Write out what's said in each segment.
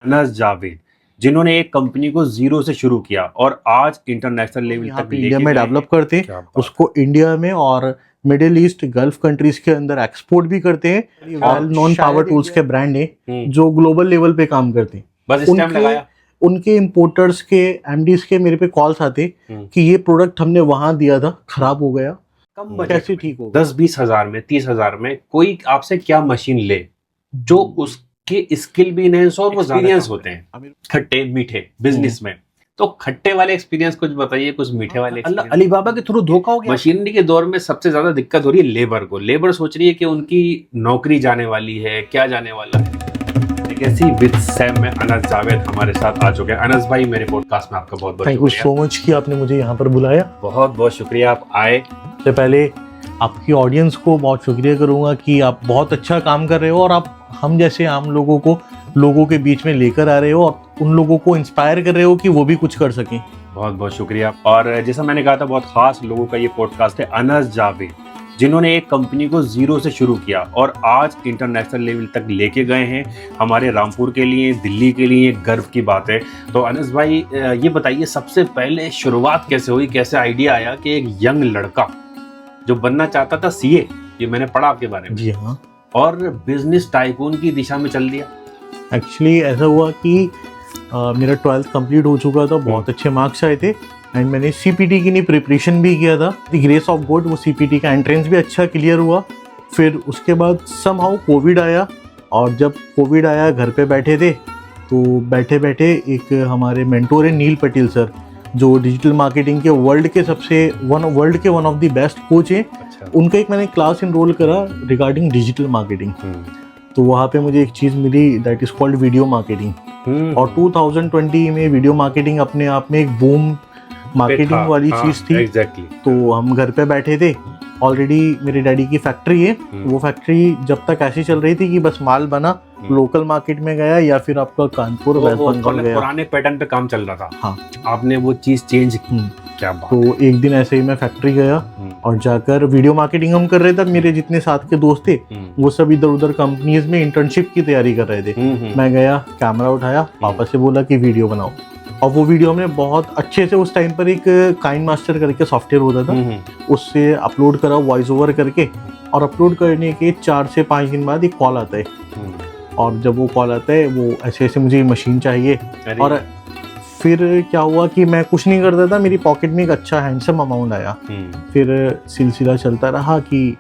अनस जावेद, जिन्होंने एक कंपनी को जीरो से शुरू किया और आज इंटरनेशनल लेवल यहाँ तक पे लेके इंडिया में गए डेवलप हैं। करते हैं, क्या बात उसको इंडिया में और मिडिल ईस्ट गल्फ कंट्रीज के अंदर एक्सपोर्ट भी करते हैं। और वेल नॉन शायद पावर टूल्स के ब्रांड है हम्म, जो ग्लोबल लेवल पे काम करते हैं। बस इस टाइम लगाया। उनके इम्पोर्टर्स के एमडीज के मेरे पे कॉल्स आते कि ये प्रोडक्ट हमने वहां दिया था, खराब हो गया, कम कैसे ठीक होगा। 10-20 हजार में, 30 हजार में कोई आपसे क्या मशीन ले जो उसके स्किल भी इनहेंस और वो एक्सपीरियंस होते हैं खट्टे मीठे बिजनेस में। तो खट्टे वाले एक्सपीरियंस कुछ बताइए, कुछ मीठे वाले। अलीबाबा के थ्रू धोखा हो गया। मशीनरी के दौर में सबसे ज्यादा दिक्कत हो रही है लेबर को। लेबर सोच रही है कि उनकी नौकरी जाने वाली है, क्या जाने वाला है। कैसी विद सैम में अनस जावेद हमारे साथ आ चुके हैं। अनस भाई, मेरे पॉडकास्ट में आपका बहुत बहुत थैंक यू सो मच कि आपने मुझे यहाँ पर बुलाया। बहुत बहुत शुक्रिया आप आए। सबसे पहले आपकी ऑडियंस को बहुत शुक्रिया करूँगा कि आप बहुत अच्छा काम कर रहे हो और आप हम जैसे आम लोगों को लोगों के बीच में लेकर आ रहे हो और उन लोगों को इंस्पायर कर रहे हो कि वो भी कुछ कर सकें। बहुत बहुत शुक्रिया। और जैसा मैंने कहा था, बहुत खास लोगों का ये पॉडकास्ट है। अनस जावेद, जिन्होंने एक कंपनी को जीरो से शुरू किया और आज इंटरनेशनल लेवल तक लेके गए हैं। हमारे रामपुर के लिए, दिल्ली के लिए गर्व की बात है। तो अनस भाई, ये बताइए सबसे पहले शुरुआत कैसे हुई, कैसे आइडिया आया कि एक यंग लड़का जो बनना चाहता था सीए, ये मैंने पढ़ा आपके बारे में, जी हाँ, और बिजनेस टाइकून की दिशा में चल दिया। एक्चुअली ऐसा हुआ कि मेरा 12th कंप्लीट हो चुका था, बहुत अच्छे मार्क्स आए थे एंड मैंने सीपीटी की लिए प्रिपरेशन भी किया था। द ग्रेस ऑफ गॉड वो सीपीटी का एंट्रेंस भी अच्छा क्लियर हुआ। फिर उसके बाद समहाउ कोविड आया और जब कोविड आया घर पे बैठे थे, तो बैठे बैठे एक हमारे मेंटोर है नील पटेल सर, जो डिजिटल मार्केटिंग के वर्ल्ड के one of the best coach हैं। उनका एक मैंने क्लास इनरोल करा रिगार्डिंग डिजिटल मार्केटिंग। तो वहाँ पे मुझे एक चीज़ मिली that is called video marketing. और 2020 में वीडियो मार्केटिंग अपने आप में एक बूम मार्केटिंग वाली चीज़ थी। एग्जैक्टली। तो हम घर पे बैठे थे, ऑलरेडी मेरे डैडी की फैक्ट्री है। वो फैक्ट्री जब तक ऐसी चल रही थी कि बस माल बना लोकल मार्केट में गया या फिर आपका कानपुर वेस्ट बंगाल गया, पुराने पैटर्न पे काम चल रहा था। हाँ, आपने वो चीज़ चेंज की। क्या बात। तो एक दिन ऐसे ही मैं फैक्ट्री गया और जाकर वीडियो मार्केटिंग हम कर रहे थे। मेरे जितने साथ के दोस्त थे वो सब इधर उधर कंपनीज में इंटर्नशिप की तैयारी कर रहे थे। मैं गया, कैमरा उठाया, पापा से बोला कि वीडियो बनाओ, और वो वीडियो हमने बहुत अच्छे से, उस टाइम पर एक काइन मास्टर करके सॉफ्टवेयर होता था, उससे अपलोड करा वॉइस ओवर करके। और अपलोड करने के 4 से 5 दिन बाद एक कॉल आता है, और जब वो कॉल आता है वो ऐसे ऐसे मुझे मशीन चाहिए। और फिर क्या हुआ कि मैं कुछ नहीं करता था, मेरी पॉकेट में एक अच्छा हैंडसम अमाउंट आया। फिर सिलसिला चलता रहा कि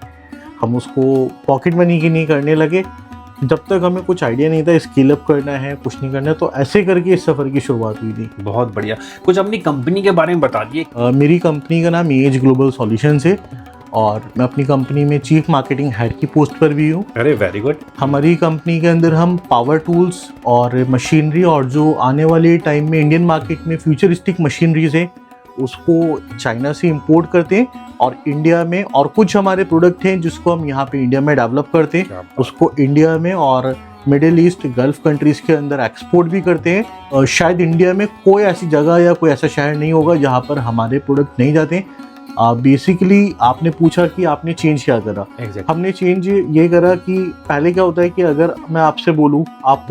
हम उसको पॉकेट मनी की नहीं करने लगे जब तक हमें कुछ आइडिया नहीं था स्केल अप करना है, कुछ नहीं करना है। तो ऐसे करके इस सफ़र की शुरुआत हुई थी। बहुत बढ़िया। कुछ अपनी कंपनी के बारे में बता दिए। मेरी कंपनी का नाम एज ग्लोबल सॉल्यूशंस है और मैं अपनी कंपनी में चीफ मार्केटिंग हेड की पोस्ट पर भी हूँ। अरे वेरी गुड। हमारी कंपनी के अंदर हम पावर टूल्स और मशीनरी, और जो आने वाले टाइम में इंडियन मार्केट में फ्यूचरिस्टिक मशीनरीज है उसको चाइना से इंपोर्ट करते हैं और इंडिया में, और कुछ हमारे प्रोडक्ट हैं जिसको हम यहाँ पे इंडिया में डेवलप करते हैं, उसको इंडिया में और मिडिल ईस्ट गल्फ कंट्रीज के अंदर एक्सपोर्ट भी करते हैं। शायद इंडिया में कोई ऐसी जगह या कोई ऐसा शहर नहीं होगा जहाँ पर हमारे प्रोडक्ट नहीं जाते। बेसिकली आपने पूछा कि आपने चेंज क्या करा। हमने चेंज ये करा कि पहले क्या होता है कि अगर मैं आपसे बोलूँ, आप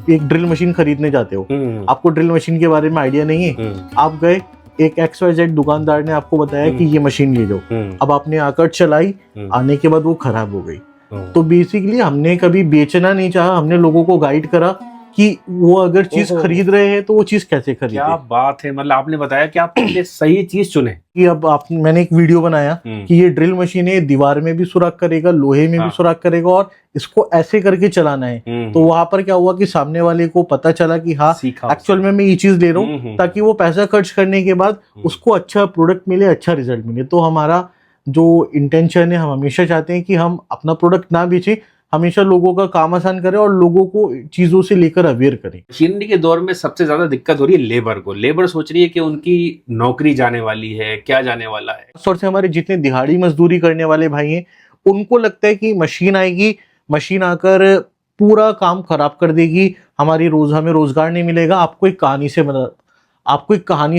एक ड्रिल मशीन खरीदने जाते हो, आपको ड्रिल मशीन के बारे में आइडिया नहीं है, आप गए, एक XYZ दुकानदार ने आपको बताया कि ये मशीन ले जाओ, अब आपने आकर चलाई, आने के बाद वो खराब हो गई। तो बेसिकली हमने कभी बेचना नहीं चाहा, हमने लोगों को गाइड करा कि वो अगर चीज खरीद रहे हैं तो वो चीज कैसे खरीदे। क्या बात है। मतलब आपने बताया कि आप पहले सही चीज चुने। कि अब मैंने एक वीडियो बनाया कि ये ड्रिल मशीन है, दीवार में भी सुराख करेगा, लोहे में भी सुराख करेगा, और इसको ऐसे करके चलाना है। तो वहां पर क्या हुआ कि सामने वाले को पता चला कि हाँ एक्चुअल में मैं ये चीज ले रहा हूँ, ताकि वो पैसा खर्च करने के बाद उसको अच्छा प्रोडक्ट मिले, अच्छा रिजल्ट मिले। तो हमारा जो इंटेंशन है, हम हमेशा चाहते हैं कि हम अपना प्रोडक्ट ना बेचें, हमेशा लोगों का काम आसान करें और लोगों को चीजों से लेकर अवेयर करें। मशीनरी के दौर में सबसे ज्यादा दिक्कत हो रही है लेबर को। लेबर सोच रही है कि उनकी नौकरी जाने वाली है, क्या जाने वाला है। खास तौर से हमारे जितने दिहाड़ी मजदूरी करने वाले भाई हैं, उनको लगता है कि मशीन आएगी, मशीन आकर पूरा काम खराब कर देगी, हमें रोजगार नहीं मिलेगा। आपको एक कहानी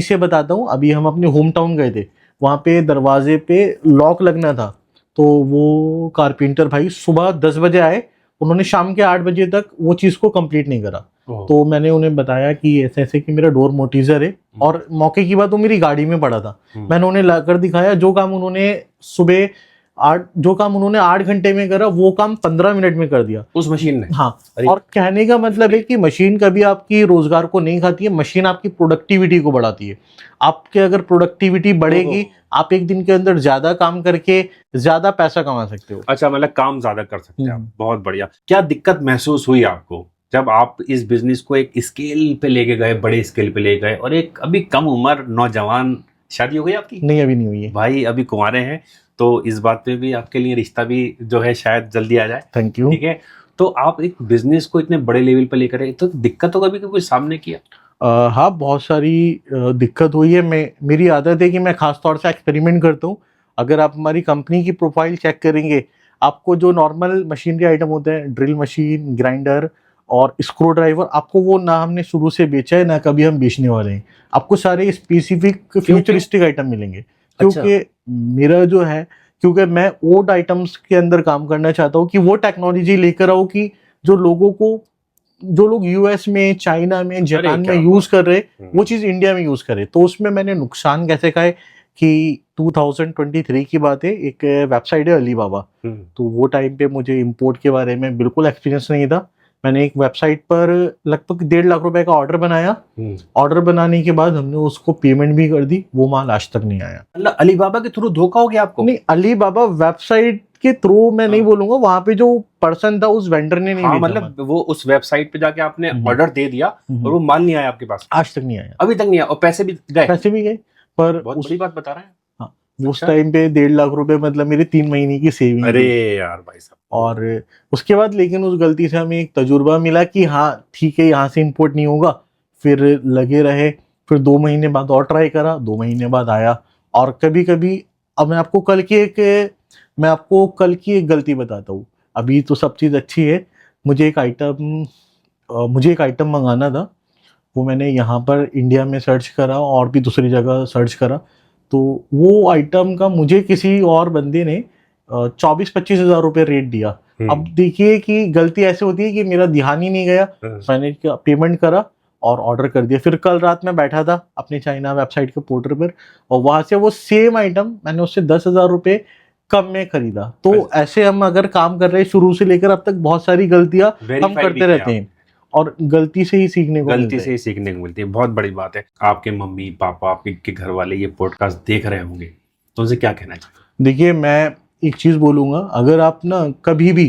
से बताता हूँ। अभी हम अपने होम टाउन गए थे, वहाँ पे दरवाजे पे लॉक लगना था, तो वो कारपेंटर भाई सुबह 10 बजे आए, उन्होंने शाम के 8 बजे तक वो चीज़ को कंप्लीट नहीं करा। ओह। तो मैंने उन्हें बताया कि ऐसे ऐसे कि मेरा डोर मोटीजर है, और मौके की बात वो मेरी गाड़ी में पड़ा था। मैंने उन्हें लाकर दिखाया, जो काम उन्होंने सुबह 8 घंटे में करा वो काम 15 मिनट में कर दिया उस मशीन ने। हाँ। अरे। और कहने का मतलब है कि मशीन कभी आपकी रोजगार को नहीं खाती है, मशीन आपकी प्रोडक्टिविटी को बढ़ाती है। आपके अगर प्रोडक्टिविटी बढ़ेगी, आप एक दिन के अंदर ज्यादा काम करके ज्यादा पैसा कमा सकते हो। अच्छा, मतलब काम ज्यादा कर सकते हैं आप। बहुत बढ़िया। क्या दिक्कत महसूस हुई आपको जब आप इस बिजनेस को एक स्केल पे लेके गए, बड़े स्केल पे ले गए, और एक अभी कम उम्र नौजवान, शादी हो गई आपकी? नहीं, अभी नहीं हुई है भाई, अभी कुंवारे हैं, तो इस बात पे भी आपके लिए रिश्ता भी जो है शायद जल्दी आ जाए। Thank you. ठीक है, तो आप एक बिजनेस को इतने बड़े लेवल पे लेकर आए, तो दिक्कत होगा भी कोई सामने किया? हाँ, बहुत सारी दिक्कत हुई है। मेरी आदत है कि मैं खास तौर से एक्सपेरिमेंट करता हूँ। अगर आप हमारी कंपनी की प्रोफाइल चेक करेंगे, आपको जो नॉर्मल मशीनरी आइटम होते हैं, ड्रिल मशीन, ग्राइंडर और स्क्रू ड्राइवर, आपको वो ना हमने शुरू से बेचा है ना कभी हम बेचने वाले हैं। आपको सारे स्पेसिफिक फ्यूचरिस्टिक आइटम मिलेंगे। क्योंकि मेरा जो है, क्योंकि मैं ओल्ड आइटम्स के अंदर काम करना चाहता हूँ कि वो टेक्नोलॉजी लेकर आओ कि जो लोग यूएस में, चाइना में, जापान में यूज कर रहे, वो चीज इंडिया में यूज करे। तो उसमें मैंने नुकसान कैसे खाए कि 2023 की बात है, एक वेबसाइट है अलीबाबा। तो वो टाइम पे मुझे इंपोर्ट के बारे में बिल्कुल एक्सपीरियंस नहीं था। मैंने एक वेबसाइट पर लगभग 1.5 लाख रुपए का ऑर्डर बनाया। ऑर्डर बनाने के बाद हमने उसको पेमेंट भी कर दी, वो माल आज तक नहीं आया। मतलब अलीबाबा के थ्रू धोखा हो गया आपको? नहीं, अलीबाबा वेबसाइट के थ्रू मैं नहीं बोलूंगा, वहां पे जो पर्सन था उस वेंडर ने नहीं भेजा। मतलब वो उस वेबसाइट पे जाके आपने ऑर्डर दे दिया और वो माल नहीं आया आपके पास? आज तक नहीं आया, अभी तक नहीं आया, और पैसे भी गए? पैसे भी गए। पर बहुत बड़ी बात बता रहे हैं। उस टाइम पे 1.5 लाख रुपए मतलब मेरे 3 महीने की सेविंग। अरे यार भाई साहब। और उसके बाद लेकिन उस गलती से हमें एक तजुर्बा मिला कि हाँ ठीक है, यहाँ से इंपोर्ट नहीं होगा। फिर लगे रहे, फिर 2 महीने बाद और ट्राई करा, 2 महीने बाद आया। और कभी कभी, अब मैं आपको कल की एक गलती बताता हूँ। अभी तो सब चीज़ अच्छी है। मुझे एक आइटम मंगाना था, वो मैंने यहाँ पर इंडिया में सर्च करा और भी दूसरी जगह सर्च करा। तो वो आइटम का मुझे किसी और बंदे ने 24-25 हज़ार रुपये रेट दिया। अब देखिए कि गलती ऐसे होती है कि मेरा ध्यान ही नहीं गया, मैंने पेमेंट करा और ऑर्डर कर दिया। फिर कल रात में बैठा था अपने चाइना वेबसाइट के पोर्टल पर, और वहां से वो सेम आइटम मैंने उससे 10,000 रुपये कम में खरीदा। तो ऐसे हम अगर काम कर रहे हैं शुरू से लेकर अब तक, बहुत सारी गलतियां हम करते रहते हैं, और गलती से ही सीखने को मिलती है। बहुत बड़ी बात है। आपके मम्मी पापा, आपके घर वाले ये पॉडकास्ट देख रहे होंगे, तो उनसे क्या कहना चाहिए? देखिए, मैं एक चीज़ बोलूँगा, अगर आप ना कभी भी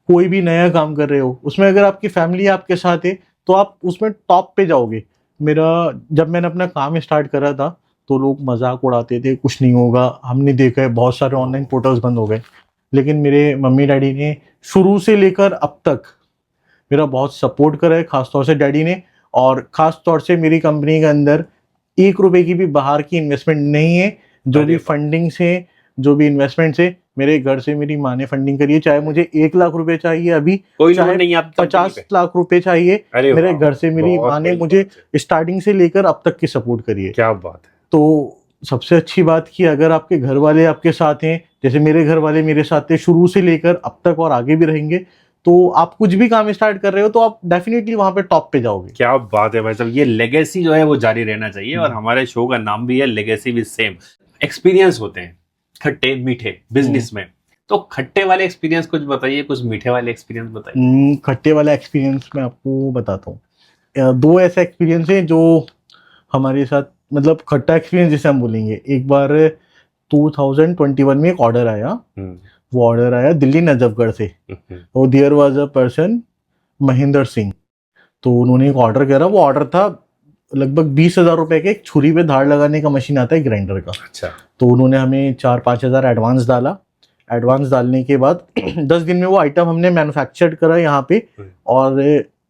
कोई भी नया काम कर रहे हो, उसमें अगर आपकी फैमिली आपके साथ है तो आप उसमें टॉप पे जाओगे। जब मैंने अपना काम स्टार्ट करा था तो लोग मजाक उड़ाते थे, कुछ नहीं होगा। हमने देखा है बहुत सारे ऑनलाइन पोर्टल्स बंद हो गए, लेकिन मेरे मम्मी डैडी ने शुरू से लेकर अब तक मेरा बहुत सपोर्ट करा है, खासतौर से डैडी ने। और ख़ास तौर से मेरी कंपनी के अंदर 1 रुपए की भी बाहर की इन्वेस्टमेंट नहीं है। जो भी फंडिंग से, जो भी इन्वेस्टमेंट से, मेरे घर से मेरी माँ ने फंडिंग करी है। चाहे मुझे 1 लाख रुपए चाहिए अभी, चाहे नहीं, 50 लाख रुपए चाहिए, मेरे घर से मेरी माँ ने मुझे स्टार्टिंग से लेकर अब तक की सपोर्ट करी है। क्या बात है। तो सबसे अच्छी बात कि अगर आपके घर वाले आपके साथ हैं, जैसे मेरे घर वाले मेरे साथ थे शुरू से लेकर अब तक और आगे भी रहेंगे, तो आप कुछ भी काम स्टार्ट कर रहे हो तो आप डेफिनेटली वहां पे टॉप पे जाओगे। क्या बात है भाई साहब, ये लेगेसी जो है वो जारी रहना चाहिए। और हमारे शो का नाम भी है लेगेसी विद सेम। एक्सपीरियंस होते हैं खट्टे मीठे बिजनेस में, तो खट्टे वाले एक्सपीरियंस कुछ बताइए, कुछ मीठे वाले एक्सपीरियंस बताइए। खट्टे वाला एक्सपीरियंस मैं आपको बताता हूँ। 2 ऐसे एक्सपीरियंस हैं जो हमारे साथ, मतलब खट्टा एक्सपीरियंस जिसे हम बोलेंगे। एक बार 2021 में एक ऑर्डर आया, वो ऑर्डर आया दिल्ली नजफगढ़ से। वो there was a person Mahendra Singh, तो उन्होंने एक ऑर्डर करा। वो ऑर्डर था लगभग 20,000 रुपए के, एक छुरी पे धार लगाने का मशीन आता है ग्राइंडर का। अच्छा। तो उन्होंने हमें 4-5 हज़ार एडवांस डाला। एडवांस डालने के बाद 10 दिन में वो आइटम हमने मैन्युफैक्चर करा यहाँ पे। और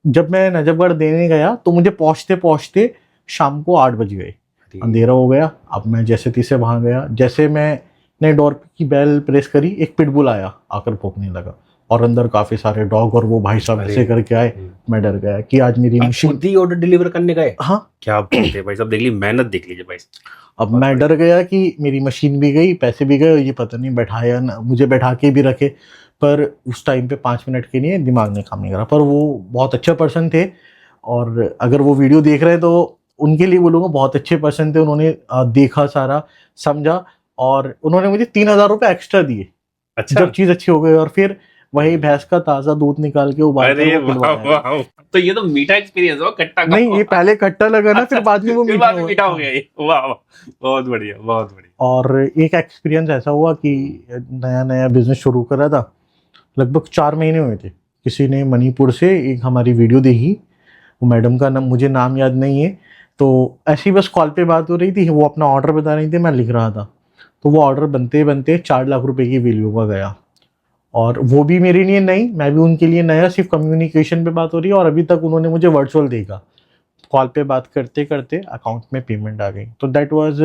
जब मैं नजफगढ़ देने गया तो मुझे पहुँचते पहुँचते शाम को 8 बज गए, अंधेरा हो गया। अब मैं जैसे तैसे वहाँ गया, जैसे मैंने डोर की बेल प्रेस करी, एक पिटबुल आया, आकर भौंकने लगा, और अंदर काफी सारे डॉग, और वो भाई साहब ऐसे करके आए। मैं डर गया कि आज मेरी मशीन। खुद ही ऑर्डर डिलीवर करने गए? हाँ। क्या बात है भाई साहब, देख ली मेहनत, देख लीजिए भाई। अब मैं डर गया कि मेरी मशीन भी गई, पैसे भी गए, ये पता नहीं बैठाया ना, मुझे बैठा के भी रखे। पर उस टाइम पे 5 मिनट के लिए दिमाग ने काम नहीं करा। पर वो बहुत अच्छे पर्सन थे, और अगर वो वीडियो देख रहे हैं तो उनके लिए बोलूँगा बहुत अच्छे पर्सन थे। उन्होंने देखा, सारा समझा, और उन्होंने मुझे 3,000 रुपये एक्स्ट्रा दिए अच्छा। जब चीज़ अच्छी हो गई। और फिर वही भैंस का ताज़ा दूध निकाल के उबाल कर अरे वो वाह पिलवाया। वाह, तो ये तो मीठा एक्सपीरियंस हो, खट्टा का। नहीं, ये पहले खट्टा लगा ना, फिर अच्छा, बाद में वो फिर मीठा बाद में हुआ। मीठा हो गया ये। वाह वाह, बहुत बढ़िया बहुत बढ़िया। और एक एक्सपीरियंस ऐसा हुआ कि नया नया बिजनेस शुरू करा था, लगभग 4 महीने हुए थे। किसी ने मणिपुर से एक हमारी वीडियो देखी, वो मैडम का नाम मुझे नाम याद नहीं है, तो ऐसी बस कॉल पे बात हो रही थी, वो अपना ऑर्डर बता रही थी, मैं लिख रहा था। तो वो ऑर्डर बनते बनते 4 लाख रुपए की वैल्यू का गया, और वो भी मेरे लिए नहीं, मैं भी उनके लिए नया। सिर्फ कम्युनिकेशन पे बात हो रही है, और अभी तक उन्होंने मुझे वर्चुअल देखा। कॉल पे बात करते करते अकाउंट में पेमेंट आ गई। तो दैट वाज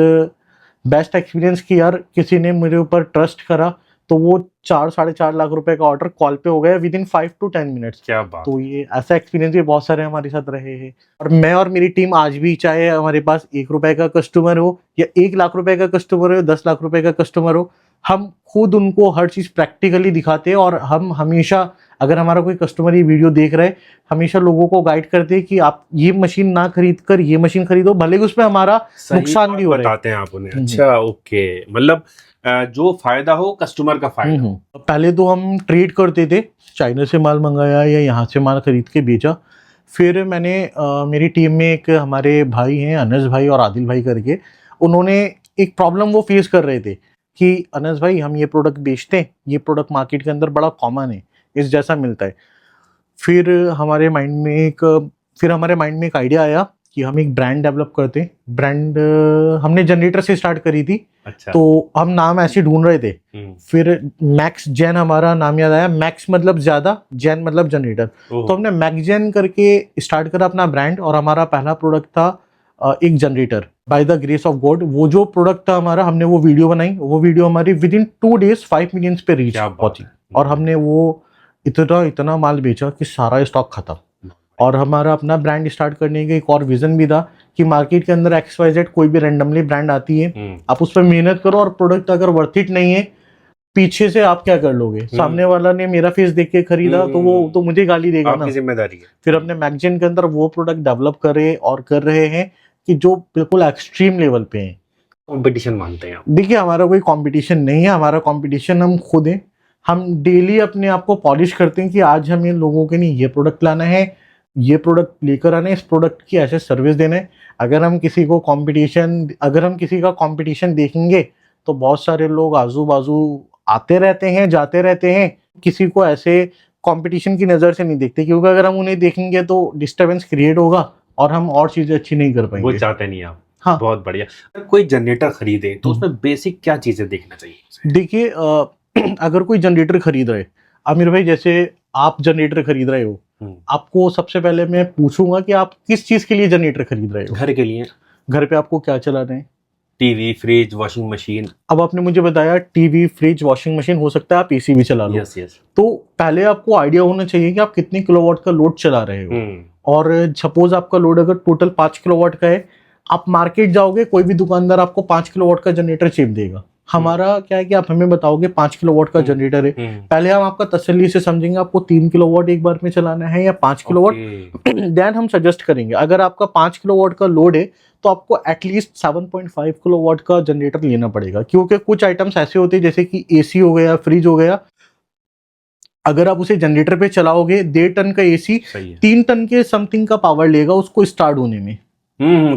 बेस्ट एक्सपीरियंस कि यार किसी ने मेरे ऊपर ट्रस्ट करा, तो वो 4-4.5 लाख रुपए का ऑर्डर कॉल पे हो गया विद इन 5 to 10 मिनट्स। क्या बात। तो ये ऐसा एक्सपीरियंस भी बहुत सारे हमारे साथ रहे हैं। और मैं और मेरी टीम आज भी, चाहे हमारे पास 1 रुपए का कस्टमर हो या 1 लाख रुपए का कस्टमर हो, 10 लाख रुपए का कस्टमर हो, हम खुद उनको हर चीज़ प्रैक्टिकली दिखाते हैं। और हम हमेशा, अगर हमारा कोई कस्टमर ये वीडियो देख रहा है, हमेशा लोगों को गाइड करते हैं कि आप ये मशीन ना खरीद कर ये मशीन खरीदो, भले ही उसमें हमारा सही नुकसान भी हो रहा है। बताते हैं आप उन्हें। अच्छा ओके, मतलब जो फायदा हो कस्टमर का फायदा हो। पहले तो हम ट्रेड करते थे, चाइना से माल मंगाया या यहाँ से माल खरीद के बेचा। फिर मैंने मेरी टीम में एक हमारे भाई हैं, अनस भाई और आदिल भाई करके, उन्होंने एक प्रॉब्लम वो फेस कर रहे थे कि अनस भाई, हम ये प्रोडक्ट बेचते हैं, ये प्रोडक्ट मार्केट के अंदर बड़ा कॉमन है, इस जैसा मिलता है। फिर हमारे माइंड में एक आइडिया आया कि हम एक ब्रांड डेवलप करते हैं। ब्रांड हमने जनरेटर से स्टार्ट करी थी। अच्छा। तो हम नाम ऐसे ढूंढ रहे थे। फिर मैक्स जेन हमारा नाम याद आया। मैक्स मतलब ज्यादा, जेन मतलब जनरेटर। तो हमने मैक्स जेन करके स्टार्ट करा अपना ब्रांड, और हमारा पहला प्रोडक्ट था एक generator. By the grace of God वो जो प्रोडक्ट था हमारा, हमने वो वीडियो बनाई, वो वीडियो हमारी विद इन 2 days 5 million पे रीच पहुंची। और हमने वो इतना माल बेचा कि सारा स्टॉक खत्म। और हमारा अपना ब्रांड स्टार्ट करने का एक और विजन भी था कि मार्केट के अंदर XYZ कोई भी रैंडमली ब्रांड आती है, आप उस पर मेहनत करो, और प्रोडक्ट अगर वर्थ इट नहीं है, पीछे से आप क्या कर लोगे? सामने वाला ने मेरा फेस देख के खरीदा तो वो तो मुझे गाली देगा ना, जिम्मेदारी है। फिर अपने मैगजीन के अंदर वो प्रोडक्ट डेवलप करे और कर रहे हैं कि जो बिल्कुल एक्सट्रीम लेवल पे है। कंपटीशन मानते हैं आप? देखिए, हमारा कोई कंपटीशन नहीं है, हमारा कंपटीशन हम खुद हैं। हम डेली अपने आप को पॉलिश करते हैं कि आज हमें लोगों के लिए ये प्रोडक्ट लाना है, ये प्रोडक्ट लेकर आना है, इस प्रोडक्ट की ऐसे सर्विस देना है। अगर हम किसी का कंपटीशन देखेंगे तो बहुत सारे लोग आजू बाजू आते रहते हैं, जाते रहते हैं, किसी को ऐसे कंपटीशन की नज़र से नहीं देखते, क्योंकि अगर हम उन्हें देखेंगे तो डिस्टर्बेंस क्रिएट होगा और हम और चीज़ें अच्छी नहीं कर पाएंगे। वो चाहते नहीं आप। हाँ, बहुत बढ़िया। अगर कोई जनरेटर खरीदे तो उसमें बेसिक क्या चीजें देखना चाहिए? देखिए, अगर कोई जनरेटर खरीद रहे, आमिर भाई जैसे आप जनरेटर खरीद रहे हो, आपको सबसे पहले मैं पूछूंगा कि आप किस चीज के लिए जनरेटर खरीद रहे हो? घर के लिए। घर पे आपको क्या चलाना है? TV, fridge, washing machine. अब आपने मुझे बताया टीवी, फ्रिज, वॉशिंग मशीन, हो सकता है आप एसी भी चला लो। Yes yes. तो पहले आपको आइडिया होना चाहिए कि आप कितने किलोवाट का लोड चला रहे हो। और सपोज आपका लोड अगर टोटल 5 किलोवाट का है, आप मार्केट जाओगे, कोई भी दुकानदार आपको 5 किलोवाट का जनरेटर चिप देगा। हमारा क्या है कि आप हमें बताओगे 5 किलोवाट का जनरेटर है, पहले हम आपका तसल्ली से समझेंगे आपको 3 किलोवाट एक बार में चलाना है या 5 किलोवाट, देन हम सजेस्ट करेंगे। अगर आपका 5 किलोवाट का लोड है तो आपको एटलीस्ट 7.5 किलोवाट का जनरेटर लेना पड़ेगा, क्योंकि कुछ आइटम्स ऐसे होते हैं जैसे कि एसी हो गया, फ्रिज हो गया, अगर आप उसे जनरेटर पे चलाओगे, 1.5 टन का एसी 3 टन के समथिंग का पावर लेगा उसको स्टार्ट होने में।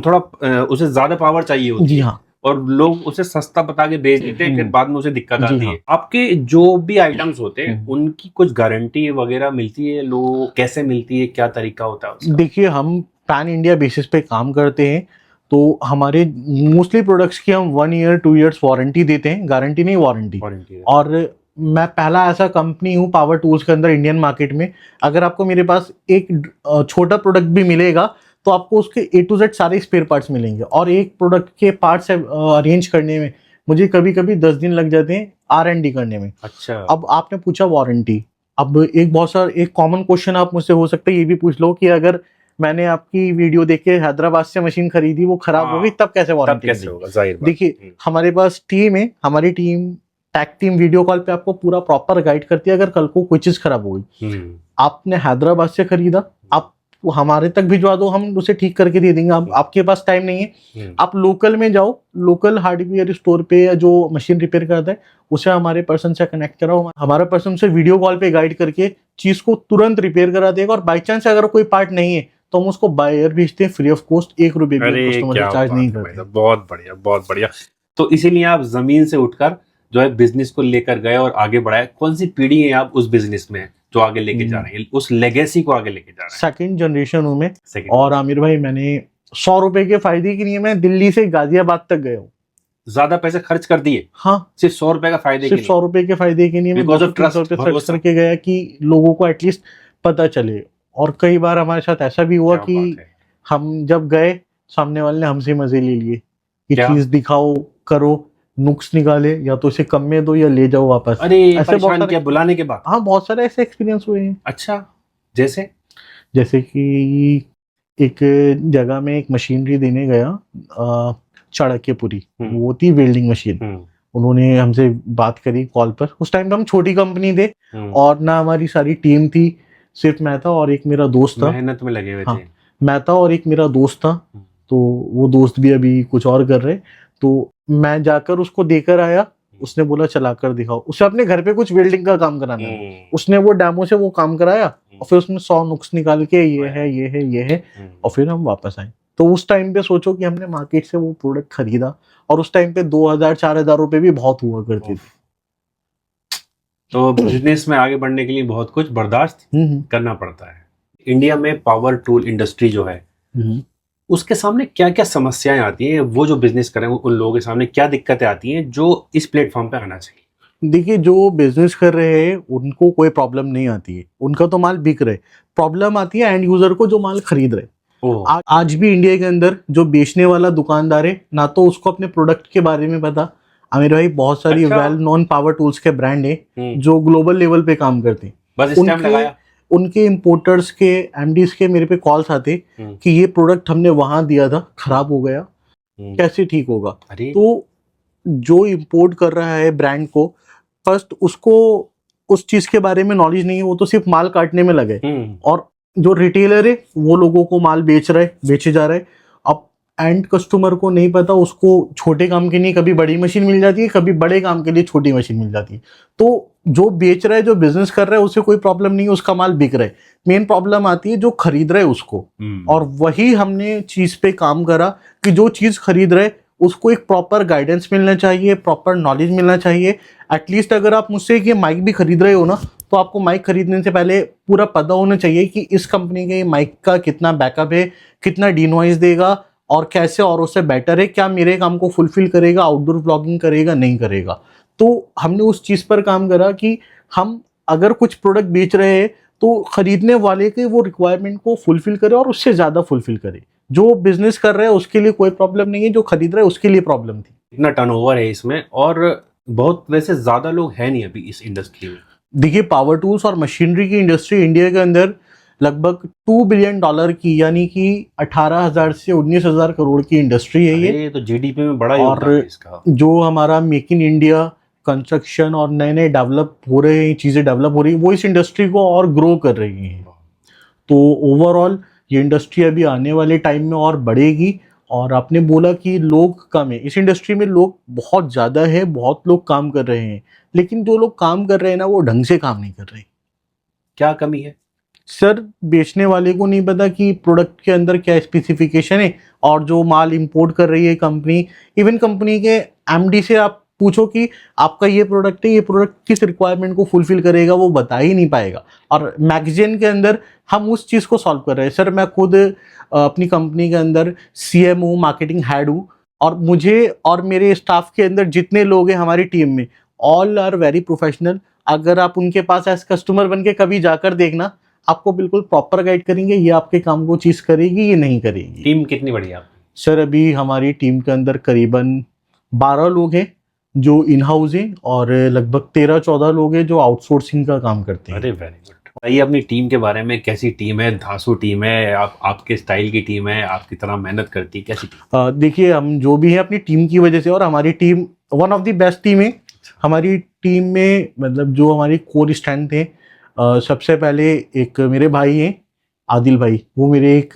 थोड़ा उसे ज्यादा पावर चाहिए होती है। जी हाँ, और लोग उसे सस्ता बता के बेच देते हैं, फिर बाद में उसे दिक्कत आती है। आपके जो भी आइटम्स होते हैं उनकी कुछ गारंटी वगैरह मिलती है? लोग कैसे मिलती है, क्या तरीका होता है उसका? देखिए, हम पैन इंडिया बेसिस पे काम करते हैं, तो हमारे मोस्टली प्रोडक्ट्स की हम 1 ईयर 2 ईयर्स वारंटी देते हैं, गारंटी नहीं वारंटी। और मैं पहला ऐसा कंपनी हूँ पावर टूल्स के अंदर इंडियन मार्केट में, अगर आपको मेरे पास एक छोटा प्रोडक्ट भी मिलेगा तो आपको उसके A to Z सारे स्पेयर पार्ट्स मिलेंगे। और एक प्रोडक्ट के पार्ट्स अरेंज करने में मुझे कभी कभी 10 दिन लग जाते हैं R&D करने में। अच्छा। अब आपने पूछा वारंटी, अब एक कॉमन क्वेश्चन आप मुझसे हो सकता है ये भी पूछ लो कि अगर मैंने आपकी वीडियो देख के हैदराबाद से मशीन खरीदी, वो खराब हो गई, तब कैसे वारंटी? कैसे होगा? जाहिर बात। देखिए, हमारे पास टीम है, हमारी team tag team video call पे आपको पूरा प्रॉपर गाइड करती है अगर कल को कोई चीज खराब हो गई। आपने हैदराबाद से खरीदा, आप हमारे तक भिजवा दो, हम उसे ठीक करके दे देंगे। आपके पास टाइम नहीं है, आप लोकल में जाओ, लोकल हार्डवेयर स्टोर पे या जो मशीन रिपेयर करता है उसे हमारे पर्सन से कनेक्ट कराओ, हमारा पर्सन से वीडियो कॉल पे गाइड करके चीज को तुरंत रिपेयर करा देगा। और बाई चांस अगर कोई पार्ट नहीं है तो हम उसको बायर भेजते हैं फ्री ऑफ कॉस्ट, 1 रुपए भी कस्टमर से चार्ज नहीं करते। बहुत बढ़िया, बहुत बढ़िया। तो इसीलिए आप जमीन से उठकर जो है बिजनेस को लेकर गए और आगे बढ़ाए। कौन सी पीढ़ी है आप उस बिजनेस में जो आगे लेके जा रहे हैं, उस लेगेसी को आगे लेके जा रहे हैं? सेकंड जनरेशन हूँ मैं। और आमिर भाई, मैंने 100 रुपए के फायदे के लिए मैं दिल्ली से गाजियाबाद तक गया हूँ। ज्यादा पैसे खर्च कर दिए? हाँ, सिर्फ 100 रुपए का फायदे, सिर्फ 100 रुपए के फायदे के लिए मैं 200 रुपए खर्च करके गया कि लोगों को एटलीस्ट पता चले। और कई बार हमारे साथ ऐसा भी हुआ कि हम जब गए, सामने वाले ने हमसे मजे ले लिए कि चीज दिखाओ, करो, नुक्स निकाले, या तो इसे कम में दो या ले जाओ वापस। अरे ऐसे बहुत सारे बुलाने के बाद? हाँ, बहुत सारे ऐसे एक्सपीरियंस हुए हैं। अच्छा, जैसे कि एक जगह में एक मशीनरी देने गया, चाणक्यपुरी, वो थी वेल्डिंग मशीन। उन्होंने हमसे बात करी कॉल पर। उस टाइम पे हम छोटी कंपनी थे और ना हमारी सारी टीम थी, सिर्फ मैं था और एक मेरा दोस्त था। मेहनत में लगे हुए थे। मैं था और एक मेरा दोस्त था, तो वो दोस्त भी अभी कुछ और कर रहे। तो मैं जाकर उसको देकर आया, उसने बोला चला कर दिखाओ। उसे अपने घर पे कुछ वेल्डिंग का काम कराना है, उसने वो डेमो से वो काम कराया और फिर उसमें 100 नुक्स निकाल के ये है ये है ये है, और फिर हम वापस आए। तो उस टाइम पे सोचो कि हमने मार्केट से वो प्रोडक्ट खरीदा, और उस टाइम पे 2000-4000 रुपए भी बहुत हुआ करते थे। तो बिजनेस में आगे बढ़ने के लिए बहुत कुछ बर्दाश्त करना पड़ता है। इंडिया में पावर टूल इंडस्ट्री जो है, उसके सामने क्या क्या समस्याएं आती हैं? वो जो बिजनेस करें उन लोगों के सामने क्या दिक्कतें आती हैं जो इस प्लेटफॉर्म पे आना चाहिए? देखिए, जो बिजनेस कर रहे हैं उनको कोई प्रॉब्लम नहीं आती है, उनका तो माल बिक रहे। प्रॉब्लम आती है एंड यूजर को, जो माल खरीद रहे। आज भी इंडिया के अंदर जो बेचने वाला दुकानदार है, ना तो उसको अपने प्रोडक्ट के बारे में पता। आमिर भाई, बहुत सारी वेल नोन पावर टूल्स के ब्रांड है जो ग्लोबल लेवल पे काम करते हैं, बस स्टैम्प लगाया। उनके इंपोर्टर्स के, एमडीज के मेरे पे कॉल्स आते कि ये प्रोडक्ट हमने वहां दिया था, खराब हो गया, कैसे ठीक होगा? तो जो इंपोर्ट कर रहा है ब्रांड को, फर्स्ट उसको उस चीज के बारे में नॉलेज नहीं है, वो तो सिर्फ माल काटने में लगे। और जो रिटेलर है वो लोगों को माल बेचे जा रहे। अब एंड कस्टमर को नहीं पता, उसको छोटे काम के लिए कभी बड़ी मशीन मिल जाती है, कभी बड़े काम के लिए छोटी मशीन मिल जाती है। तो जो बेच रहा है, जो बिजनेस कर रहा है, उसे कोई प्रॉब्लम नहीं है, उसका माल बिक रहा है। मेन प्रॉब्लम आती है जो खरीद रहा है उसको। और वही हमने चीज पे काम करा कि जो चीज खरीद रहे उसको एक प्रॉपर गाइडेंस मिलना चाहिए, प्रॉपर नॉलेज मिलना चाहिए। एटलीस्ट अगर आप मुझसे ये माइक भी खरीद रहे हो ना, तो आपको माइक खरीदने से पहले पूरा पता होना चाहिए कि इस कंपनी के माइक का कितना बैकअप है, कितना डिनॉइस देगा और कैसे और उससे बेटर है, क्या मेरे काम को फुलफिल करेगा, आउटडोर ब्लॉगिंग करेगा, नहीं करेगा। तो हमने उस चीज़ पर काम करा कि हम अगर कुछ प्रोडक्ट बेच रहे हैं तो खरीदने वाले के वो रिक्वायरमेंट को फुलफिल करे और उससे ज़्यादा फुलफिल करे। जो बिजनेस कर रहे हैं उसके लिए कोई प्रॉब्लम नहीं है, जो खरीद रहे हैं उसके लिए प्रॉब्लम थी। इतना टर्नओवर है इसमें, और बहुत वैसे ज़्यादा लोग हैं नहीं अभी इस इंडस्ट्री में। देखिए, पावर टूल्स और मशीनरी की इंडस्ट्री इंडिया के अंदर लगभग $2 बिलियन की, यानी कि 18,000 से 19,000 करोड़ की इंडस्ट्री है ये। तो जीडीपी में बड़ा योगदान है इसका। जो हमारा मेक इन इंडिया कंस्ट्रक्शन और नए नए डेवलप हो रहे हैं, चीज़ें डेवलप हो रही है, वो इस इंडस्ट्री को और ग्रो कर रही हैं। तो ओवरऑल ये इंडस्ट्री अभी आने वाले टाइम में और बढ़ेगी। और आपने बोला कि लोग कम है, इस इंडस्ट्री में लोग बहुत ज़्यादा है, बहुत लोग काम कर रहे हैं, लेकिन जो लोग काम कर रहे हैं ना, वो ढंग से काम नहीं कर रहे। क्या कमी है सर? बेचने वाले को नहीं पता कि प्रोडक्ट के अंदर क्या स्पेसिफिकेशन है, और जो माल इंपोर्ट कर रही है कंपनी, इवन कंपनी के एमडी से आप पूछो कि आपका ये प्रोडक्ट है, ये प्रोडक्ट किस रिक्वायरमेंट को फुलफिल करेगा, वो बता ही नहीं पाएगा। और मैगजीन के अंदर हम उस चीज़ को सॉल्व कर रहे हैं। सर, मैं खुद अपनी कंपनी के अंदर CMO मार्केटिंग हेड हूँ, और मुझे और मेरे स्टाफ के अंदर जितने लोग हैं हमारी टीम में, ऑल आर वेरी प्रोफेशनल। अगर आप उनके पास एज कस्टमर बन के कभी जाकर देखना, आपको बिल्कुल प्रॉपर गाइड करेंगे, ये आपके काम को चीज़ करेगी, ये नहीं करेगी। टीम कितनी बड़ी है आपकी? सर, अभी हमारी टीम के अंदर करीबन 12 लोग हैं जो इन हाउस हैं, और लगभग 13-14 लोग हैं जो आउटसोर्सिंग का काम करते हैं। अरे वेरी गुड। बताइए अपनी टीम के बारे में, कैसी टीम है? धांसू टीम है, आपके स्टाइल की टीम है, आपकी तरह मेहनत करती है, कैसी टीम? देखिए, हम जो भी है अपनी टीम की वजह से, और हमारी team one of the best team है। हमारी टीम में मतलब जो हमारी कोर स्ट्रेंथ है, सबसे पहले एक मेरे भाई हैं आदिल भाई, वो मेरे एक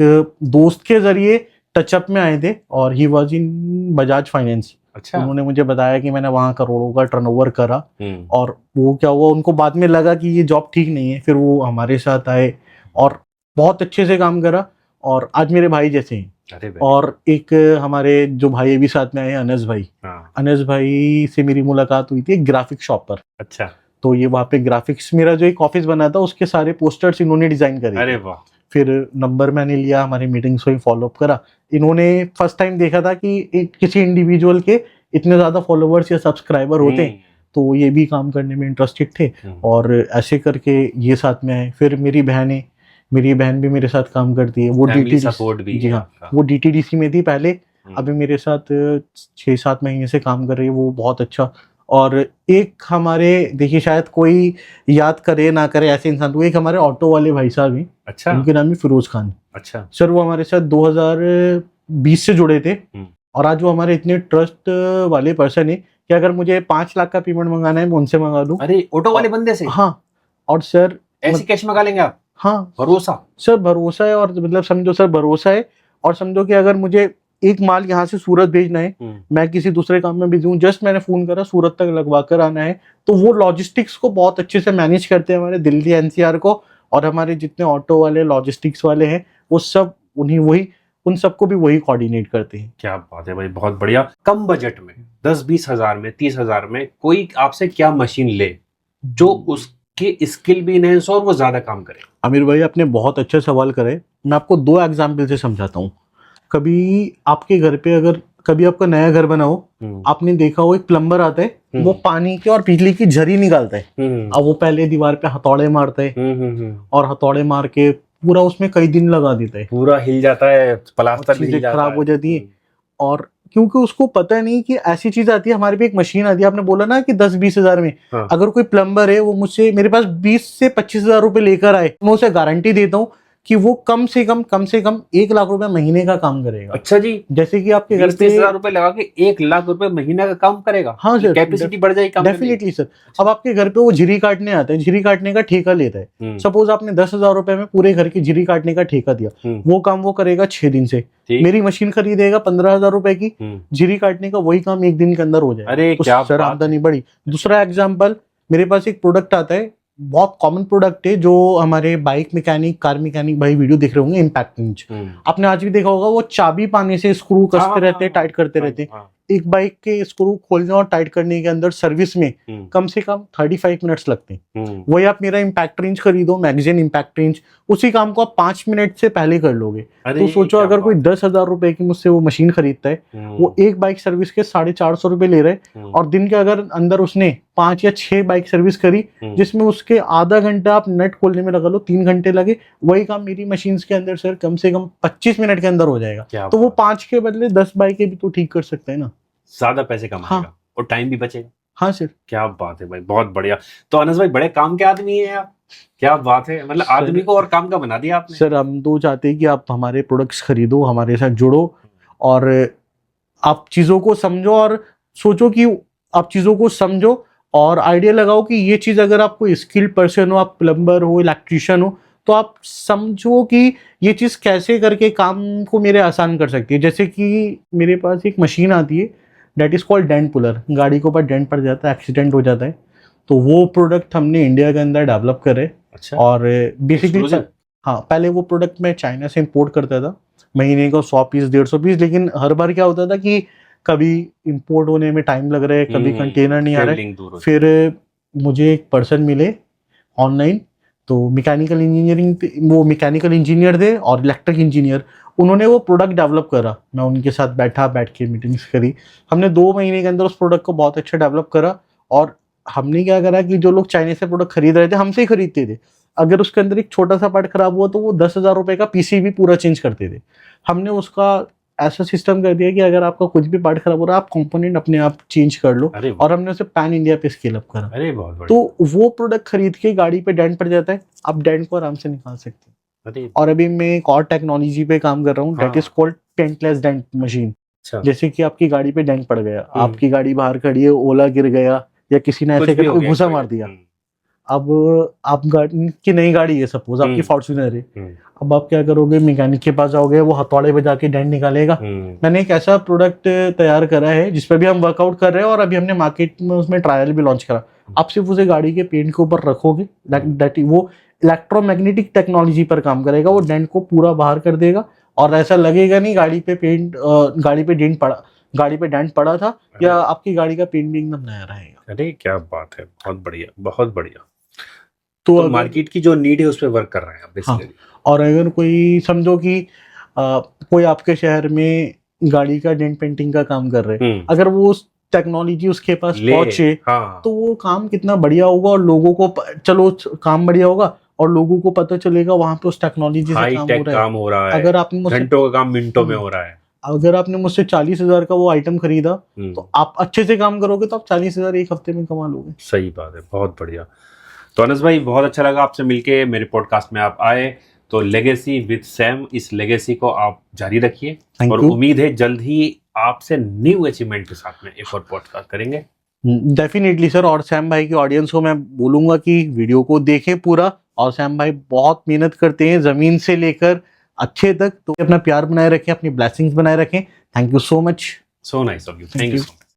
दोस्त के जरिए टचअप में आए थे और he was in Bajaj finance. अच्छा। उन्होंने मुझे बताया कि मैंने वहाँ करोड़ों का टर्नओवर करा हम्म। और वो क्या हुआ, उनको बाद में लगा कि ये जॉब ठीक नहीं है, फिर वो हमारे साथ आए और बहुत अच्छे से काम करा और आज मेरे भाई जैसे हैं। अरे भाई। और एक हमारे जो भाई अभी साथ में आए हैं अनस भाई, हाँ। अनस भाई से मेरी मुलाकात हुई थी एक ग्राफिक शॉप पर। अच्छा। तो ये वहाँ पे ग्राफिक्स, मेरा जो एक ऑफिस बना था उसके सारे पोस्टर्स इन्होंने डिजाइन करे अरे थे। वाह। फिर नंबर मैंने लिया, हमारी मीटिंग्स हुई, फॉलोअप करा। इन्होंने फर्स्ट टाइम देखा था कि किसी इंडिविजुअल के इतने ज्यादा फॉलोअर्स या सब्सक्राइबर होते हैं, तो ये भी काम करने में इंटरेस्टेड थे और ऐसे करके ये साथ में आए। फिर मेरी बहन है, मेरी बहन भी मेरे साथ काम करती है, वो फैमिली डीटीडीसी, सपोर्ट भी जी है हाँ, आपका। वो डीटीडीसी में थी पहले, हम्म। अभी मेरे साथ 6-7 महीने से काम कर रही है, वो बहुत अच्छा। और एक हमारे, देखिए शायद कोई याद करे ना करे ऐसे इंसान, तो एक हमारे ऑटो वाले भाई साहब हैं, अच्छा। उनके नाम है फिरोज खान। अच्छा। सर वो हमारे साथ 2020 से जुड़े थे और आज वो हमारे इतने ट्रस्ट वाले पर्सन है कि अगर मुझे 5 लाख का पेमेंट मंगाना है मैं उनसे मंगा लूं। अरे ऑटो वाले बंदे से? हाँ, और सर ऐसे कैश मंगा लेंगे आप? हाँ भरोसा। सर, भरोसा है, और मतलब समझो सर भरोसा है। और समझो कि अगर मुझे एक माल यहाँ से सूरत भेजना है, मैं किसी दूसरे काम में बिजी हूँ, जस्ट मैंने फोन करा सूरत तक लगवा कर आना है, तो वो लॉजिस्टिक्स को बहुत अच्छे से मैनेज करते हैं हमारे दिल्ली एनसीआर को। और हमारे जितने ऑटो वाले लॉजिस्टिक्स वाले हैं वो सब उन सबको भी वही कोऑर्डिनेट करते हैं। क्या बात है भाई, बहुत बढ़िया। कम बजट में 10-20 हजार में 30 हजार में कोई आपसे क्या मशीन ले जो उसके स्किल भी इनहेंस हो और वो ज्यादा काम करे? आमिर भाई आपने बहुत अच्छा सवाल करे, मैं आपको 2 एग्जाम्पल से समझाता हूँ। कभी आपके घर पे अगर कभी आपका नया घर बना हो, आपने देखा हो एक प्लम्बर आता है, वो पानी की और बिजली की झरी निकालता है। अब वो पहले दीवार पे हथौड़े मारता है और हथौड़े मार के पूरा उसमें कई दिन लगा देता है, पूरा हिल जाता है, प्लास्टर भी हिल चीजें जाता खराब है। हो जाती है। और क्योंकि उसको पता नहीं कि ऐसी चीज आती है, हमारे पे एक मशीन आती है, आपने बोला ना कि 10-20 हजार में। हाँ। अगर कोई प्लम्बर है वो मुझसे मेरे पास 20 से 25 हजार रुपए लेकर आए, मैं उसे गारंटी देता हूँ कि वो कम से कम 1 लाख रुपए महीने का काम करेगा। अच्छा जी। जैसे कि आपके घर 20-30 हजार रुपए लगा के 1 लाख रुपए महीने का काम करेगा? हाँ सर, कैपेसिटी बढ़ जाएगी काम करने की। Definitely sir. अब आपके घर पे वो झिरी काटने आता है, झिरी काटने का ठेका लेता है। सपोज आपने 10,000 रुपए में पूरे घर की झिरी काटने का ठेका दिया, वो काम वो करेगा 6 दिन से। मेरी मशीन खरीदेगा 15,000 रुपए की, झिरी काटने का वही काम 1 दिन के अंदर हो जाएगा। अरे क्या सर आमदनी बढ़ी। दूसरा एग्जाम्पल, मेरे पास एक प्रोडक्ट आता है, बहुत कॉमन प्रोडक्ट है, जो हमारे बाइक मैकेनिक, कार मैकेनिक भाई वीडियो देख रहे होंगे, इम्पैक्ट रिंच। आपने आज भी देखा होगा, वो चाबी पाने से स्क्रू कसते रहते हैं, टाइट करते रहते हैं। एक बाइक के स्क्रू खोलने और टाइट करने के अंदर सर्विस में कम से कम 35 मिनट्स लगते हैं। वही आप मेरा इम्पैक्ट रेंज खरीदो, मैगजीन इम्पैक्ट रेंज, उसी काम को आप 5 मिनट से पहले कर लोगे। तो सोचो अगर कोई 10,000 रुपए की मुझसे वो मशीन खरीदता है, वो एक बाइक सर्विस के 450 रुपए ले रहे हैं, और दिन के अगर अंदर उसने 5 या 6 बाइक सर्विस करी, जिसमें उसके आधा घंटा आप नट खोलने में लगा लो, 3 घंटे लगे, वही काम मेरी मशीन के अंदर सर कम से कम 25 मिनट के अंदर हो जाएगा। तो वो 5 के बदले 10 बाइकें भी तो ठीक कर सकते हैं ना, ज्यादा पैसे कमाएगा। हाँ। और टाइम भी बचेगा। हाँ सर। क्या बात है भाई, बहुत बढ़िया। तो अनस भाई बड़े काम के आदमी हैं आप, क्या बात है, मतलब आदमी को और काम का बना दिया आपने। सर हम तो चाहते हैं कि आप हमारे प्रोडक्ट्स खरीदो, हमारे साथ जुड़ो, और आप चीज़ों को समझो और सोचो कि आप चीज़ों को समझो और आइडिया लगाओ कि ये चीज़ अगर आप कोई स्किल्ड पर्सन हो, आप प्लम्बर हो, इलेक्ट्रिशियन हो, तो आप समझो कि ये चीज़ कैसे करके काम को मेरे आसान कर सकती है। जैसे कि मेरे पास एक मशीन आती है, that is called dent puller. गाड़ी के ऊपर डेंट पड़ जाता है, एक्सीडेंट हो जाता है, तो वो प्रोडक्ट हमने इंडिया के अंदर डेवलप करे। अच्छा। और बेसिकली हाँ, पहले वो प्रोडक्ट मैं चाइना से इंपोर्ट करता था, महीने को 100 पीस 150 पीस, लेकिन हर बार क्या होता था कि कभी इंपोर्ट होने में टाइम लग रहा है, कभी कंटेनर नहीं आ रहा है। फिर मुझे एक पर्सन मिले ऑनलाइन, तो मैकेनिकल इंजीनियर थे और इलेक्ट्रिक इंजीनियर, उन्होंने वो प्रोडक्ट डेवलप करा। मैं उनके साथ बैठ के मीटिंग्स करी, हमने 2 महीने के अंदर उस प्रोडक्ट को बहुत अच्छा डेवलप करा। और हमने क्या करा कि जो लोग चाइना से प्रोडक्ट खरीद रहे थे, हमसे ही खरीदते थे, अगर उसके अंदर एक छोटा सा पार्ट खराब हुआ तो वो 10,000 रुपए का पीसीबी पूरा चेंज करते थे। हमने उसका ऐसा सिस्टम कर दिया कि अगर आपका कुछ भी पार्ट खराब हो रहा है, आप कंपोनेंट अपने आप चेंज कर लो, और हमने उसे पैन इंडिया पे स्केल अप करा। अरे बहुत बढ़िया। तो वो प्रोडक्ट खरीद के गाड़ी पे डेंट पड़ जाता है, आप डेंट को आराम से निकाल सकते हैं। और अभी मैं एक और टेक्नोलॉजी पे काम कर रहा हूँ, that is called paintless dent machine. जैसे कि आपकी गाड़ी पे डेंट पड़ गया, आपकी गाड़ी बाहर खड़ी है, ओला गिर गया, या किसी ने कुछ ऐसे भी हो करके गया घुसा कोई। मार दिया। अब आप गाड़ी की नई गाड़ी है, सपोज आपकी फॉर्च्यूनर है, अब आप क्या करोगे, मैकेनिक के पास जाओगे, वो हथौड़े पे जाके डेंट निकालेगा। मैंने एक ऐसा प्रोडक्ट तैयार करा है जिस पे भी हम वर्कआउट कर रहे हैं और अभी हमने मार्केट में उसमें ट्रायल भी लॉन्च करा। आप सिर्फ उसे गाड़ी के पेंट के ऊपर रखोगे, वो इलेक्ट्रोमैग्नेटिक टेक्नोलॉजी पर काम करेगा, वो डेंट को पूरा बाहर कर देगा और ऐसा लगेगा नहीं गाड़ी पे गाड़ी पे डेंट पड़ा था, या आपकी गाड़ी का पेंट भी एकदम नया रहेगा। अरे क्या बात है, बहुत बढ़िया बहुत बढ़िया। तो तो मार्केट की जो नीड है उस पर वर्क कर रहे हैं आप बेसिकली। और अगर कोई समझो कि कोई आपके शहर में गाड़ी का डेंट पेंटिंग का काम कर रहे हैं, अगर वो उस टेक्नोलॉजी उसके पास पहुंचे, तो वो काम कितना बढ़िया होगा, और लोगों को चलो काम बढ़िया होगा और लोगों को पता चलेगा वहां पे उस टेक्नोलॉजी से काम हो रहा है। अगर आपने घंटों का काम मिनटों में हो रहा है। अगर आपने मुझसे 40,000 का वो आइटम खरीदा, तो आप अच्छे से काम करोगे तो आप 40,000 एक हफ्ते में कमा लोगे। सही बात है, बहुत बढ़िया। तो अनस भाई बहुत अच्छा लगा आपसे मिलके, मेरे पॉडकास्ट में आप आए। तो लेगेसी विद सैम, इस लेगेसी को आप जारी रखिए और उम्मीद है जल्द ही आपसे न्यू अचीवमेंट के साथ में एक और पॉडकास्ट करेंगे। डेफिनेटली सर, और सैम भाई की ऑडियंस को मैं बोलूंगा कि वीडियो को देखें पूरा, और सैम भाई बहुत मेहनत करते हैं जमीन से लेकर अच्छे तक, तो अपना प्यार बनाए रखें, अपनी ब्लेसिंग्स बनाए रखें। Thank you so much. So nice of you, thank you.